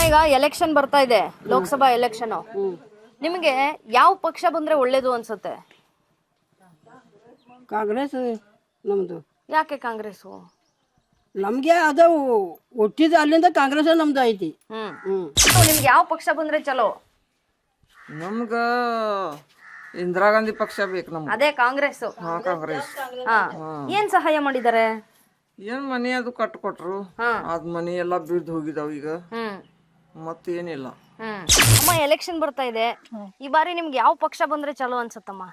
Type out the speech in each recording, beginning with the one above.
ಈಗ ಎಲೆಕ್ಷನ್ ಬರ್ತಾ ಇದೆ, ಲೋಕಸಭಾ ಎಲೆಕ್ಷನ್. ನಿಮಗೆ ಯಾವ ಪಕ್ಷ ಬಂದ್ರೆ ಒಳ್ಳೇದು ಅನ್ಸುತ್ತೆ? ಕಾಂಗ್ರೆಸ್ ನಮ್ದು. ಯಾಕೆ ಕಾಂಗ್ರೆಸ್? ನಮ್ಗೆ ಅದು ಹುಟ್ಟಿದ ಅಲ್ಲಿಂದ ಕಾಂಗ್ರೆಸ್ ನಮ್ದು ಐತಿ. ನಿಮ್ಗೆ ಯಾವ ಪಕ್ಷ ಬಂದ್ರೆ ಚಲೋ? ನಮ್ಗ ಇಂದಿರಾ ಗಾಂಧಿ ಪಕ್ಷ ಬೇಕು ನಮ್ಗೆ. ಅದೇ ಕಾಂಗ್ರೆಸ್. ಕಾಂಗ್ರೆಸ್. ಏನ್ ಸಹಾಯ ಮಾಡಿದ್ದಾರೆ? ಏನ್ ಮನಿ ಅದು ಕಟ್ಕೊಟ್ರು, ಅದ್ ಮನಿ ಎಲ್ಲಾ ಬಿದ್ದು ಹೋಗಿದಾವ ಈಗ. ಮತ್ತೇನಿಲ್ಲ. ಅಮ್ಮ ಎಲೆಕ್ಷನ್ ಬರ್ತಾ ಇದೆ, ಈ ಬಾರಿ ನಿಮ್ಗೆ ಯಾವ ಪಕ್ಷ ಬಂದ್ರೆ ಚಲೋ ಅನ್ಸತ್ತಮ್ಮ?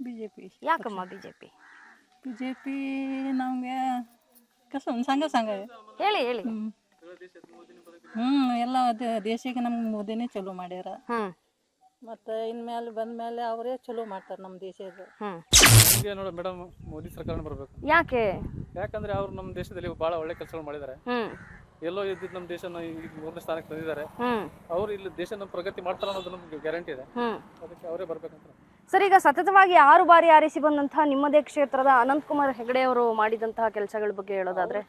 ಬಿಜೆಪಿ. ಯಾಕಮ್ಮ ಬಿಜೆಪಿ? ಬಿಜೆಪಿ ನಮ್ಗೆ ಸಂಘ ಸಂಘ ಹೇಳಿ ಹೇಳಿ. ಎಲ್ಲ ದೇಶಕ್ಕೆ ನಮ್ಗೆ ಮೋದಿನೇ ಚಲೋ ಮಾಡ್ಯಾರ. ಮತ್ತೆ ಇನ್ಮೇಲೆ ಬಂದ್ಮೇಲೆ ಅವರೇ ಚಲೋ ಮಾಡ್ತಾರೆ ನಮ್ಮ ದೇಶದ. ನಮಗೆ ನೋಡಿ ಮೇಡಮ್, ಮೋದಿ ಸರ್ಕಾರ ಬರಬೇಕು. ಯಾಕೆ? ಯಾಕಂದ್ರೆ ಅವ್ರು ನಮ್ಮ ದೇಶದಲ್ಲಿ ಬಹಳ ಒಳ್ಳೆ ಕೆಲಸಗಳು ಮಾಡಿದ್ದಾರೆ. ಎಲ್ಲೋ ಇದ್ದಿದ್ದು ನಮ್ಮ ದೇಶನ ಈಗ ಒಂದೇ ಸ್ಥಾನಕ್ಕೆ ತಂದಿದ್ದಾರೆ. ಅವ್ರು ಇಲ್ಲಿ ದೇಶನ ಪ್ರಗತಿ ಮಾಡ್ತಾರ ಅನ್ನೋದು ನಮ್ಗೆ ಗ್ಯಾರಂಟಿ ಇದೆ. ಅದಕ್ಕೆ ಅವರೇ ಬರ್ಬೇಕಂತ. ಸರ್, ಈಗ ಸತತವಾಗಿ 6 ಬಾರಿ ಆರಿಸಿ ಬಂದಂತಹ ನಿಮ್ಮದೇ ಕ್ಷೇತ್ರದ ಅನಂತಕುಮಾರ್ ಹೆಗಡೆ ಅವರು ಮಾಡಿದಂತಹ ಕೆಲಸಗಳ ಬಗ್ಗೆ ಹೇಳೋದಾದ್ರೆ,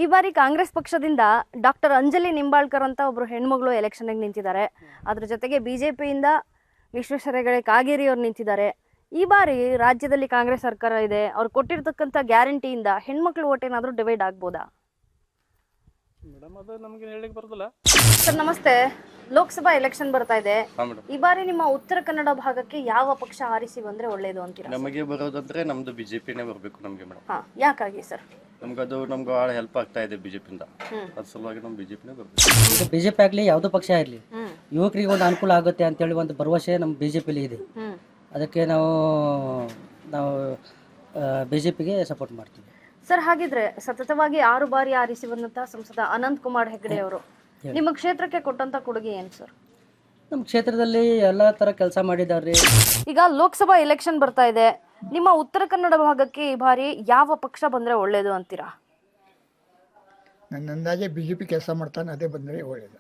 ಈ ಬಾರಿ ಕಾಂಗ್ರೆಸ್ ಪಕ್ಷದಿಂದ ಡಾಕ್ಟರ್ ಅಂಜಲಿ ನಿಂಬಾಳ್ಕರ್ ಅಂತ ಒಬ್ರು ಹೆಣ್ಮಗಳು ಎಲೆಕ್ಷನ್ ನಿಂತಿದ್ದಾರೆ. ಅದ್ರ ಜೊತೆಗೆ ಬಿಜೆಪಿಯಿಂದ ವಿಶ್ವೇಶ್ವರ ಹೆಗಡೆ ಕಾಗೇರಿ ಅವ್ರು ನಿಂತಿದ್ದಾರೆ. ಈ ಬಾರಿ ರಾಜ್ಯದಲ್ಲಿ ಕಾಂಗ್ರೆಸ್ ಸರ್ಕಾರ ಇದೆ, ಅವ್ರು ಕೊಟ್ಟಿರ್ತಕ್ಕಂಥ ಗ್ಯಾರಂಟಿಯಿಂದ ಹೆಣ್ಮಕ್ಳು ಓಟ್ ಏನಾದ್ರು ಡಿವೈಡ್ ಆಗ್ಬೋದಾ? ಮೇಡಮ್, ಅದು ನಮಗೆ ಹೇಳಿಕ್ಕೆ ಬರೋದಿಲ್ಲ. ಸರ್ ನಮಸ್ತೆ, ಲೋಕಸಭಾ ಎಲೆಕ್ಷನ್ ಬರ್ತಾ ಇದೆ. ಈ ಬಾರಿ ನಿಮ್ಮ ಉತ್ತರ ಕನ್ನಡ ಭಾಗಕ್ಕೆ ಯಾವ ಪಕ್ಷ ಆರಿಸಿ ಬಂದ್ರೆ ಒಳ್ಳೇದು ಅಂತೀರಾ? ನಮಗೆ ಬರೋದಂದ್ರೆ ನಮ್ದು ಬಿಜೆಪಿನೇ ಬರಬೇಕು ನಮಗೆ ಮೇಡಮ್. ಯಾಕಾಗಿ ಸರ್? ನಮ್ಗೆ ಬಹಳ ಹೆಲ್ಪ್ ಆಗ್ತಾ ಇದೆ ಬಿಜೆಪಿಯಿಂದ, ಅದ್ರ ಸಲುವಾಗಿ ನಮ್ ಬಿಜೆಪಿನೇ ಬರಬೇಕು. ಬಿಜೆಪಿ ಆಗ್ಲಿ ಯಾವ್ದು ಪಕ್ಷ ಇರಲಿ, ಯುವಕರಿಗೆ ಒಂದು ಅನುಕೂಲ ಆಗುತ್ತೆ ಅಂತೇಳಿ ಒಂದು ಭರವಸೆ ನಮ್ಮ ಬಿಜೆಪಿಲಿ ಇದೆ. ಅದಕ್ಕೆ ನಾವು ಬಿಜೆಪಿಗೆ ಸಪೋರ್ಟ್ ಮಾಡ್ತೀವಿ. ಸರ್, ಹಾಗಿದ್ರೆ ಸತತವಾಗಿ 6 ಬಾರಿ ಆರಿಸಿ ಬಂದಂತಹ ಸಂಸದ ಅನಂತ್ ಕುಮಾರ್ ಹೆಗಡೆ ಅವರು ನಿಮ್ಮ ಕ್ಷೇತ್ರಕ್ಕೆ ಕೊಟ್ಟಂತ ಕೊಡುಗೆ ಏನು ಸರ್? ನಮ್ಮ ಕ್ಷೇತ್ರದಲ್ಲಿ ಎಲ್ಲಾ ತರ ಕೆಲಸ ಮಾಡಿದ್ದಾರೆ. ಈಗ ಲೋಕಸಭಾ ಎಲೆಕ್ಷನ್ ಬರ್ತಾ ಇದೆ, ನಿಮ್ಮ ಉತ್ತರ ಕನ್ನಡ ಭಾಗಕ್ಕೆ ಈ ಬಾರಿ ಯಾವ ಪಕ್ಷ ಬಂದ್ರೆ ಒಳ್ಳೇದು ಅಂತೀರಾ? ನನ್ನ ಅಂದಾಜೆ ಬಿಜೆಪಿ ಕೆಲಸ ಮಾಡ್ತಾನೆ, ಅದೇ ಬಂದರೆ ಒಳ್ಳೇದು.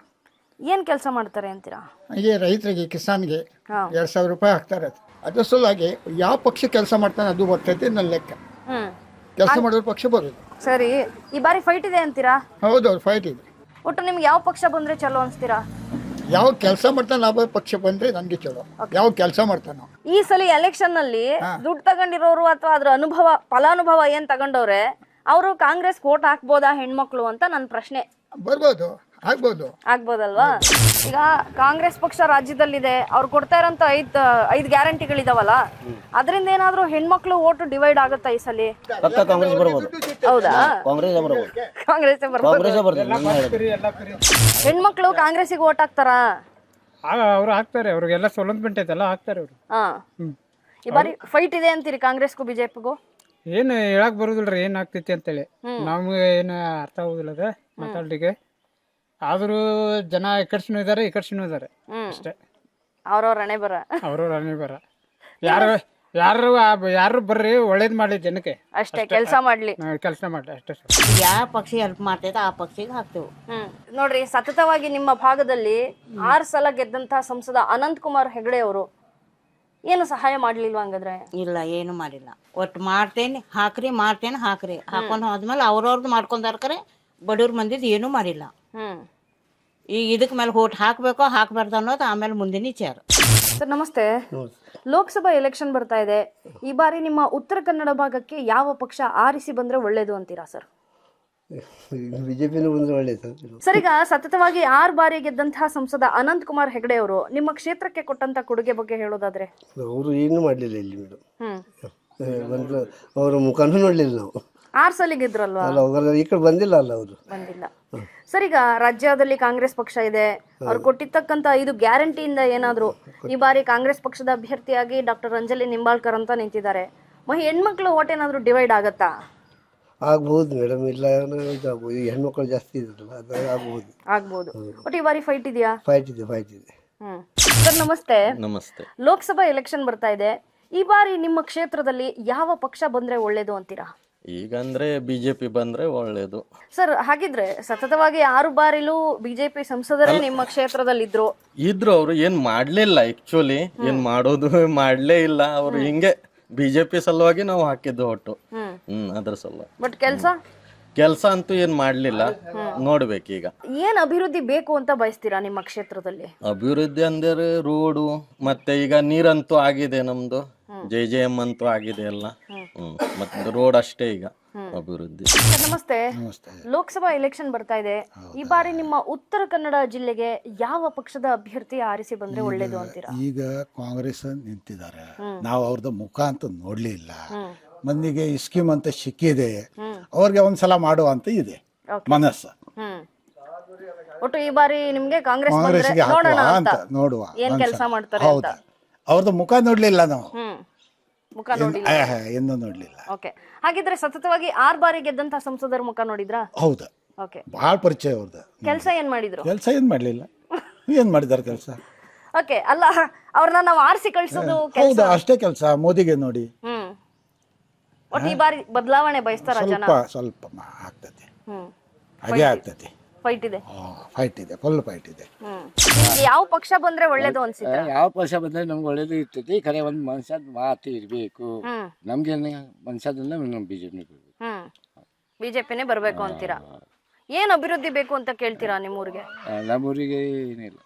ಏನ್ ಕೆಲಸ ಮಾಡ್ತಾರೆ ಅಂತೀರಾ? ಹಾಗೆ ರೈತರಿಗೆ, ಕಿಸಾನ್ಗೆ 2,000 ರೂಪಾಯಿ ಹಾಕ್ತಾರೆ. ಅದ್ರ ಸಲುವಾಗಿ ಯಾವ ಪಕ್ಷ ಕೆಲಸ ಮಾಡ್ತಾನೆ ಅದು ಬರ್ತೈತೆ ನನ್ನ ಲೆಕ್ಕ. ಕೆಲಸ ಮಾಡೋ ಪಕ್ಷ ಬರೋದು. ಸರಿ, ಈ ಬಾರಿ ಫೈಟ್ ಇದೆ ಅಂತೀರಾ? ಹೌದು, ಫೈಟ್ ಇದೆ. ಒಟ್ಟು ನಿಮ್ಗೆ ಯಾವ ಪಕ್ಷ ಬಂದ್ರೆ ಚಲೋ ಅನ್ಸ್ತೀರಾ? ಯಾವ ಕೆಲಸ ಮಾಡ್ತಾನೆ ಆ ಪಕ್ಷ ಬಂದ್ರೆ ನನ್ಗೆ ಚಲೋ. ಯಾವ ಕೆಲಸ ಮಾಡ್ತಾನೋ. ಈ ಸಲ ಎಲೆಕ್ಷನ್ ನಲ್ಲಿ ದುಡ್ಡು ತಗೊಂಡಿರೋರು ಅಥವಾ ಅದ್ರ ಫಲಾನುಭವ ಏನ್ ತಗೊಂಡವ್ರೆ ಅವರು ಕಾಂಗ್ರೆಸ್ ವೋಟ್ ಹಾಕ್ಬೋದಾ ಹೆಣ್ಮಕ್ಳು ಅಂತ ನನ್ನ ಪ್ರಶ್ನೆ. ಬರ್ಬೋದು, ಆಗ್ಬೋದಲ್ವಾ? ಈಗ ಕಾಂಗ್ರೆಸ್ ಪಕ್ಷ ರಾಜ್ಯದಲ್ಲಿದೆ, ಅವ್ರು ಕೊಡ್ತಾ ಇರೋಂತ 5 ಗ್ಯಾರಂಟಿಗಳಿದಾವಲ್ಲ, ಅದರಿಂದ ಏನಾದ್ರೂ ಹೆಣ್ಮಕ್ಳು ಓಟು ಡಿವೈಡ್ ಆಗುತ್ತಾ ಈ ಸಲ? ಕಾಂಗ್ರೆಸ್ ಬರ್ಬೋದು. ಹೌದಾ? ಕಾಂಗ್ರೆಸ್ ಹೆಣ್ಮಕ್ಳು ಕಾಂಗ್ರೆಸ್ಸಿಗೆ ಓಟ್ ಹಾಕ್ತಾರಾ? ಅವ್ರು ಹಾಕ್ತಾರೆ, ಅವ್ರಿಗೆಲ್ಲ ಸೌಲಭ್ಯ ಐತಲ್ಲ, ಹಾಕ್ತಾರೆ ಅವರು. ಈ ಬಾರಿ ಫೈಟ್ ಇದೆ ಅಂತೀರಿ ಕಾಂಗ್ರೆಸ್ಗೂ ಬಿಜೆಪಿಗೂ? ಏನು ಹೇಳಕ್ ಬರುದಿಲ್ರಿ ಏನ್ ಆಗ್ತೈತಿ ಅಂತೇಳಿ. ನಮ್ಗೆ ಏನು ಅರ್ಥ ಆಗುದಿಲ್ಲ ಅದ ಮಾತಾಡ್ಲಿಕ್ಕೆ. ಆದ್ರೂ ಜನ ಈ ಕಡ್ಸಿನೂ ಇದಾರೆ, ಈ ಕಡ್ಸಿನೂ ಇದಾರೆ ಅಷ್ಟೇ. ಅವ್ರವ್ರ ಹಣೆ ಬರ. ಯಾರು ಬರ್ರಿ, ಒಳ್ಳೇದ್ ಮಾಡ್ಲಿ ಜನಕ್ಕೆ ಅಷ್ಟೇ. ಕೆಲಸ ಮಾಡ್ಲಿ ಅಷ್ಟೇ. ಯಾವ ಪಕ್ಷ ಹೆಲ್ಪ್ ಮಾಡ್ತೈತೆ ಆ ಪಕ್ಷಕ್ಕೆ ಹಾಕ್ತೇವೆ. ನೋಡ್ರಿ, ಸತತವಾಗಿ ನಿಮ್ಮ ಭಾಗದಲ್ಲಿ 6 ಸಲ ಗೆದ್ದಂತಹ ಸಂಸದ ಅನಂತ್ ಕುಮಾರ್ ಹೆಗಡೆ ಅವರು ಏನು ಸಹಾಯ ಮಾಡ್ಲಿಲ್ವಾ ಹಂಗಾದ್ರೆ? ಇಲ್ಲ, ಏನು ಮಾಡಿಲ್ಲ. ಒಟ್ಟು ಮಾಡ್ತೇನೆ ಹಾಕ್ರಿ ಹಾಕೊಂಡ್ ಹೋದ್ಮೇಲೆ ಅವ್ರವ್ರದ್ದು ಮಾಡ್ಕೊಂಡಾರ್ಕರೆ ಬಡವ್ರ ಮಂದಿದ್ ಏನೂ ಮಾಡಿಲ್ಲ. ಈಗ ಇದಕ್ ಮೇಲೆ ಓಟ್ ಹಾಕ್ಬೇಕೋ ಹಾಕ್ಬಾರ್ದು ಅನ್ನೋದು ಆಮೇಲೆ ಮುಂದಿನ ವಿಚಾರ. ಸರ್ ನಮಸ್ತೆ, ಲೋಕಸಭಾ ಎಲೆಕ್ಷನ್ ಬರ್ತಾ ಇದೆ. ಈ ಬಾರಿ ನಿಮ್ಮ ಉತ್ತರ ಕನ್ನಡ ಭಾಗಕ್ಕೆ ಯಾವ ಪಕ್ಷ ಆರಿಸಿ ಬಂದ್ರೆ ಒಳ್ಳೇದು ಅಂತೀರಾ ಸರ್? ಬಿಜೆಪಿನೂ ಬಂದ್ರೆ ಒಳ್ಳೇದು ಸರ್, ಈಗ ಸತತವಾಗಿ 6 ಬಾರಿ ಗೆದ್ದಂತಹ ಸಂಸದ ಅನಂತ್ ಕುಮಾರ್ ಹೆಗಡೆ ಅವರು ನಿಮ್ಮ ಕ್ಷೇತ್ರಕ್ಕೆ ಕೊಟ್ಟಂತ ಕೊಡುಗೆ ಬಗ್ಗೆ ಹೇಳೋದಾದ್ರೆ? ಅವರು ಏನು ಮಾಡಲಿಲ್ಲ ಇಲ್ಲಿ ಮೇಡಮ್. ಬಂದ್ರು, ಅವರ ಮುಖನೂ ನೋಡ್ಲಿಲ್ಲ ನಾವು. 6 ಸಲ ಗೆದ್ರಲ್ವಾ? ಈ ಕಡೆ ಬಂದಿಲ್ಲ ಅಲ್ಲ, ಅವರು ಬಂದಿಲ್ಲ. ಸರ್, ಈಗ ರಾಜ್ಯದಲ್ಲಿ ಕಾಂಗ್ರೆಸ್ ಪಕ್ಷ ಇದೆ, ಅವ್ರು ಕೊಟ್ಟಿರ್ತಕ್ಕಂಥ 5 ಗ್ಯಾರಂಟಿಯಿಂದ ಏನಾದ್ರು ಈ ಬಾರಿ ಕಾಂಗ್ರೆಸ್ ಪಕ್ಷದ ಅಭ್ಯರ್ಥಿಯಾಗಿ ಡಾಕ್ಟರ್ ಅಂಜಲಿ ನಿಂಬಾಳ್ಕರ್ ಅಂತ ನಿಂತಿದ್ದಾರೆ. ಹೆಣ್ಮಕ್ಳು ಓಟ್ ಏನಾದ್ರು ಡಿವೈಡ್ ಆಗತ್ತಾ? ಆಗ್ಬಹುದು ಮೇಡಮ್, ಇಲ್ಲ ಇದಾಗ್ಬೋದು. ಹೆಣ್ಮಕ್ಳು ಜಾಸ್ತಿ ಇದ್ರಲ್ಲ, ಅದು ಆಗ್ಬಹುದು. ಒಟ್ಟು ಈ ಬಾರಿ ಫೈಟ್ ಇದೆಯಾ? ಫೈಟ್ ಇದೆ. ಸರ್ ನಮಸ್ತೆ. ನಮಸ್ತೆ. ಲೋಕಸಭಾ ಎಲೆಕ್ಷನ್ ಬರ್ತಾ ಇದೆ, ಈ ಬಾರಿ ನಿಮ್ಮ ಕ್ಷೇತ್ರದಲ್ಲಿ ಯಾವ ಪಕ್ಷ ಬಂದ್ರೆ ಒಳ್ಳೇದು ಅಂತೀರಾ? ಈಗ ಅಂದ್ರೆ ಬಿಜೆಪಿ ಬಂದ್ರೆ ಒಳ್ಳೇದು. ಸರ್, ಹಾಗಿದ್ರೆ ಸತತವಾಗಿ 6 ಬಾರಿಲೂ ಬಿಜೆಪಿ ಸಂಸದರೇ ನಿಮ್ಮ ಕ್ಷೇತ್ರದಲ್ಲಿ ಇದ್ರು. ಅವ್ರು ಏನ್ ಮಾಡ್ಲಿಲ್ಲ, ಆಕ್ಚುಲಿ ಏನ್ ಮಾಡೋದು ಮಾಡ್ಲೇ ಇಲ್ಲ. ಅವ್ರು ಹಿಂಗೆ ಬಿಜೆಪಿ ಸಲುವಾಗಿ ನಾವು ಹಾಕಿದ್ದು ಒಟ್ಟು. ಅದ್ರ ಸಲುವಾಗಿ. ಬಟ್ ಕೆಲಸ ಅಂತೂ ಏನು ಮಾಡಲಿಲ್ಲ, ನೋಡ್ಬೇಕೀಗ. ಏನ್ ಅಭಿವೃದ್ಧಿ ಬೇಕು ಅಂತ ಬಯಸ್ತೀರಾ ನಿಮ್ಮ ಕ್ಷೇತ್ರದಲ್ಲಿ? ಅಭಿವೃದ್ಧಿ ಅಂದರೆ ರೋಡು, ಮತ್ತೆ ಈಗ ನೀರಂತೂ ಆಗಿದೆ ನಮ್ದು, JJM ಅಂತೂ ಆಗಿದೆ ಎಲ್ಲ. ಮತ್ತೆ ರೋಡ್ ಅಷ್ಟೇ ಈಗ ಅಭಿವೃದ್ಧಿ. ಸರ್, ನಮಸ್ತೆ. ಲೋಕಸಭಾ ಎಲೆಕ್ಷನ್ ಬರ್ತಾ ಇದೆ. ಈ ಬಾರಿ ನಿಮ್ಮ ಉತ್ತರ ಕನ್ನಡ ಜಿಲ್ಲೆಗೆ ಯಾವ ಪಕ್ಷದ ಅಭ್ಯರ್ಥಿ ಆರಿಸಿ ಬಂದ್ರೆ ಒಳ್ಳೇದು ಅಂತೀರಾ? ಈಗ ಕಾಂಗ್ರೆಸ್ ನಿಂತಿದ್ದಾರೆ, ನಾವು ಅವ್ರದ್ದು ಮುಖ ಅಂತ ನೋಡ್ಲಿಲ್ಲ. ಮಂದಿಗೆ ಈ ಸ್ಕೀಮ್ ಅಂತ ಸಿಕ್ಕಿದೆ, ಅವ್ರಿಗೆ ಒಂದ್ಸಲ ಮಾಡುವ ಅಂತ ಇದೆ ಮನಸ್ಸು. ಒಟ್ಟು ಈ ಬಾರಿ ನಿಮ್ಗೆ ಕಾಂಗ್ರೆಸ್ ಬಂದ್ರೆ ಕಾಂಗ್ರೆಸ್ಗೆ ನೋಡೋಣ ಹಾಕುವ ಅಂತ ಅಂತ ನೋಡುವ. ಏನ್ ಕೆಲಸ ಮಾಡ್ತಾರೆ ಅಂತ. ಹೌದು, ಅವ್ರದ್ದು ಮುಖ ನೋಡ್ಲಿಲ್ಲ ನಾವು, ಮುಖ ನೋಡಿಲ್ಲ. ಇನ್ನೂ ನೋಡ್ಲಿಲ್ಲ. ಓಕೆ, ಹಾಗಿದ್ರೆ ಸತತವಾಗಿ 6 ಬಾರಿ ಗೆದ್ದಂತ ಸಂಸದರ ಮುಖ ನೋಡಿದ್ರಾ? ಹೌದು, ಓಕೆ. ಭಾಳ ಪರಿಚಯ ಅವ್ರದ್ದು. ಕೆಲಸ ಏನ್ ಮಾಡಿದ್ರು? ಕೆಲಸ ಏನ್ ಮಾಡ್ಲಿಲ್ಲ. ಏನ್ ಮಾಡಿದಾರೆ ಕೆಲಸ? ಓಕೆ, ಅಲ್ಲ ಅವ್ರನ್ನ ನಾವು ಆರಿಸಿ ಕಳ್ಸೋದು ಹೌದು, ಅಷ್ಟೇ ಕೆಲಸ. ಮೋದಿಗೆ ನೋಡಿ, ಒಟ್ಟು ಈ ಬಾರಿ ಬದಲಾವಣೆ ಬಯಸ್ತಾರ ಜನ? ಸ್ವಲ್ಪ ಆಗ್ತದೆ, ಹಾಗೆ ಆಗ್ತದೆ. ಫೈಟ್ ಇದೆ, ಫೈಟ್ ಇದೆ, ಫುಲ್ ಫೈಟ್ ಇದೆ. ಯಾವ ಪಕ್ಷ ಬಂದ್ರೆ ಒಳ್ಳೇದು ಅನ್ಸುತ್ತೆ? ಯಾವ ಪಕ್ಷ ಬಂದ್ರೆ ನಮ್ಗೆ ಒಳ್ಳೇದು ಇರ್ತೈತಿ. ಖರೆ ಒಂದ್ ಮನುಷ್ಯದ ಮಾತು ಇರ್ಬೇಕು. ನಮ್ಗೆ ಮನುಷ್ಯದನ್ನ ನಮ್ ಬಿಜೆಪಿ ಬಿಜೆಪಿನೇ ಬರ್ಬೇಕು ಅಂತೀರಾ? ಏನ್ ಅಭಿವೃದ್ಧಿ ಬೇಕು ಅಂತ ಕೇಳ್ತೀರಾ ನಿಮ್ಮೂರಿಗೆ? ನಮ್ಮೂರಿಗೆ ಏನಿಲ್ಲ.